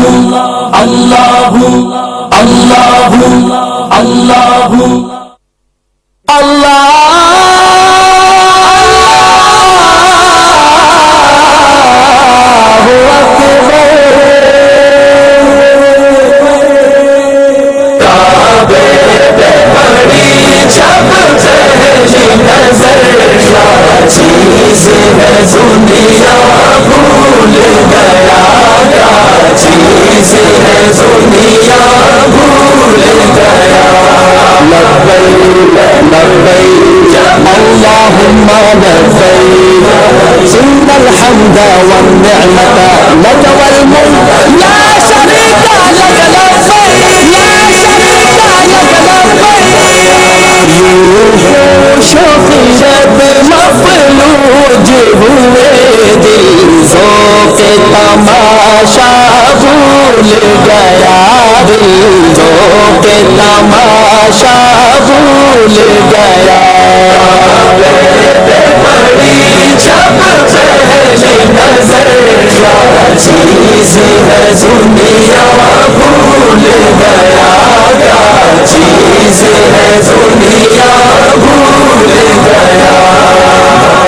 اللہ اللہ اللہ اللہ دنیا بھول گیا کیا چیز ہے دنیا بھول گیا لبیک لبیک اللہم لبیک ان الحمد والنعمت لک والملک لا شریک لک لبیک لا شریک لک لبیک شوقیت مفلوج ہوئے دل ذوق تماشا بھول گیا دل ذوق تماشا بھول گیا بڑی جب پہلی نظر کیا چیز ہے دنیا بھول گیا کیا چیز ہے دنیا بھول گیا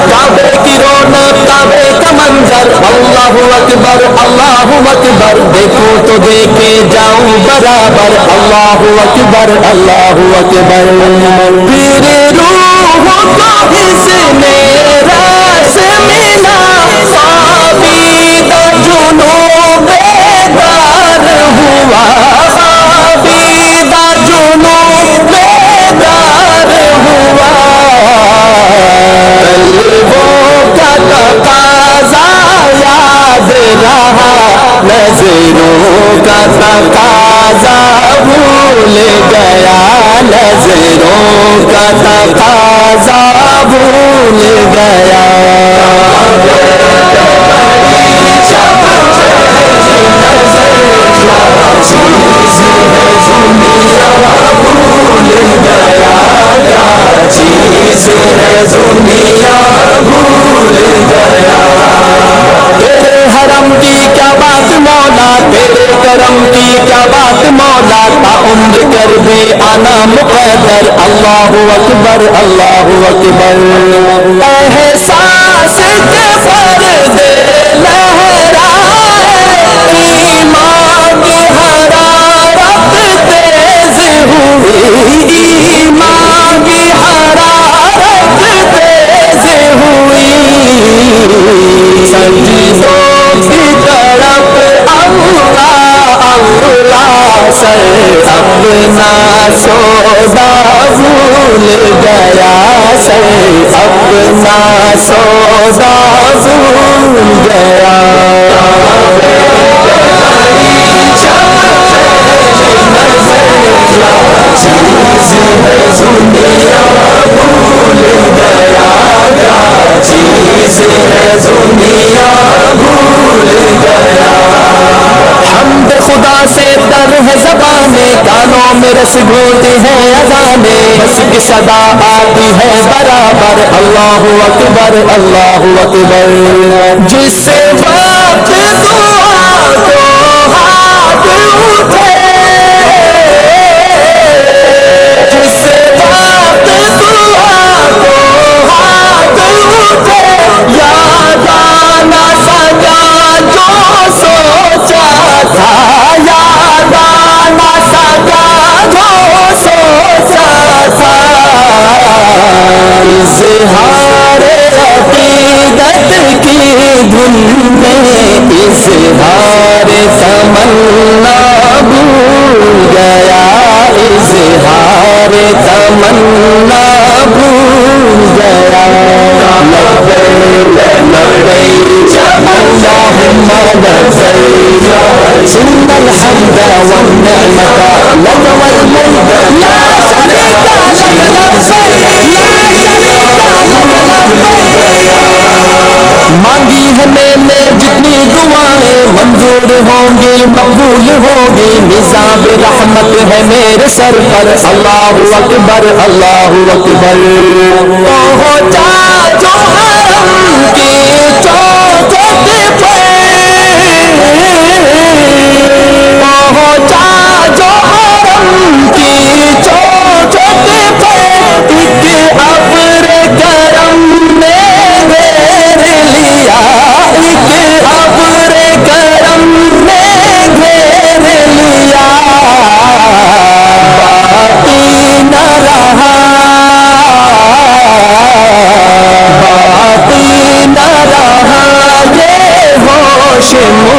کعبے کی رونق کعبے کا منظر اللہ اکبر دیکھو تو دیکھے جاؤں برابر اللہ اکبر پھر روح کو اس نے راس ملا خوابیدہ جنوں بیدار ہوا خوابیدہ جنوں بیدار ہوا قلبوں کا تقاضا یاد رہا نظروں کا تقاضا بھول گیا نظروں کا تقاضا بھول گیا حرم کی کیا بات مولا تیرے کرم کی کیا بات مولا تا عمر کر بھی آنا مقدر اللہ اکبر احساس کے پردے لہرائے ایمان کی حرارت تیز ہوئی ایمان کی حرارت تیز ہوئی سجدوں کی طرف اللہ سر اپنا سودا بھول گیا سر اپنا سودا بھول گیا حمد خدا سے در ہے زبانیں کانوں میں رس گھوٹی ہے اذانیں بس کی صدا آتی ہے برابر اللہ اکبر جس وقت دعا کو ہاتھ اٹھے جس وقت دعا کو ہاتھ اٹھے یاد آنا سجا جو سوچا تھا یاد آنا سجا جو سوچا تھا اظہار عقیدت کی دھن میں اظہار تمنا بھول گیا اظہار تمنا بھول گیا لبیک لبیک اللہم لبیک ان الحمد والنعمت لک والملک لا شریک مانگی ہے میں نے جتنی دعائیں منظور ہوں گی مقبول ہوگی نظام رحمت ہے میرے سر پر اللہ اکبر پہنچا جو حرم کی چوکھٹ پہ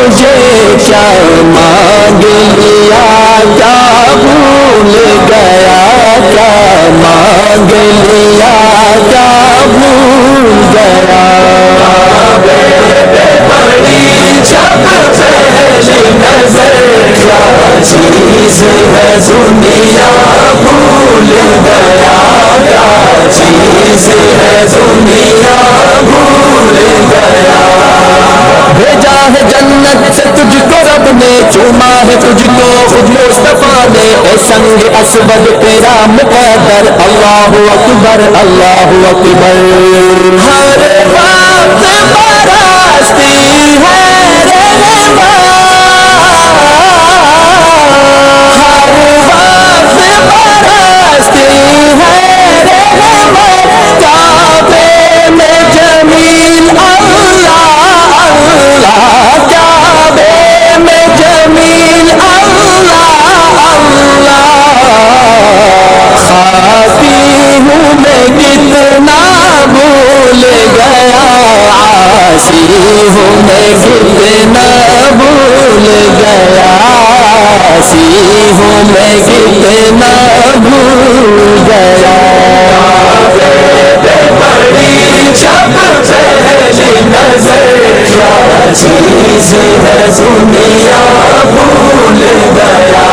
مجھے کیا مانگ لیا کیا بھول گیا کیا مانگ لیا کیا بھول گیا بڑی جب پہلی نظر کیا چیز ہے دنیا بھول گیا کیا چیز ہے دنیا بھول گیا بھیجا ہے جنت سے تجھ کو رب نے چوما ہے تجھ کو خود مصطفیٰ نے اے سنگ اسود تیرا مقدر اللہ اکبر اللہ اکبر ہر وقت برستی ہے رحمت ہر وقت برستی ہے رحمت کعبے میں جمیل اللہ کعبے میں جمیل اللہ خاطی ہوں میں کتنا بھول گیا عاصی ہوں میں کتنا بھول گیا عاصی ہوں میں کتنا بھول گیا بڑی جب پہلی نظر کیا چیز ہے دنیا بھول گیا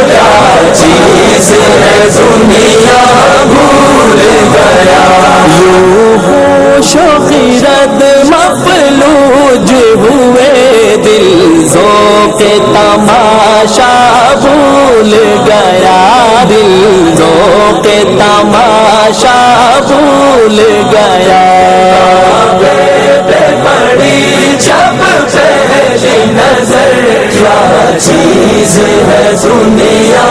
کیا چیز ہے دنیا بھول گیا یوں ہوش و خیرت مفلوج ہوئے دل ذوق تماشا بھول گیا دل ذوق تماشا بھول گیا بڑی جب پہلی نظر کیا چیز ہے دنیا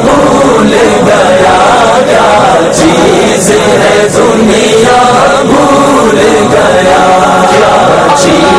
بھول گیا کیا چیز ہے دنیا بھول گیا کیا چیز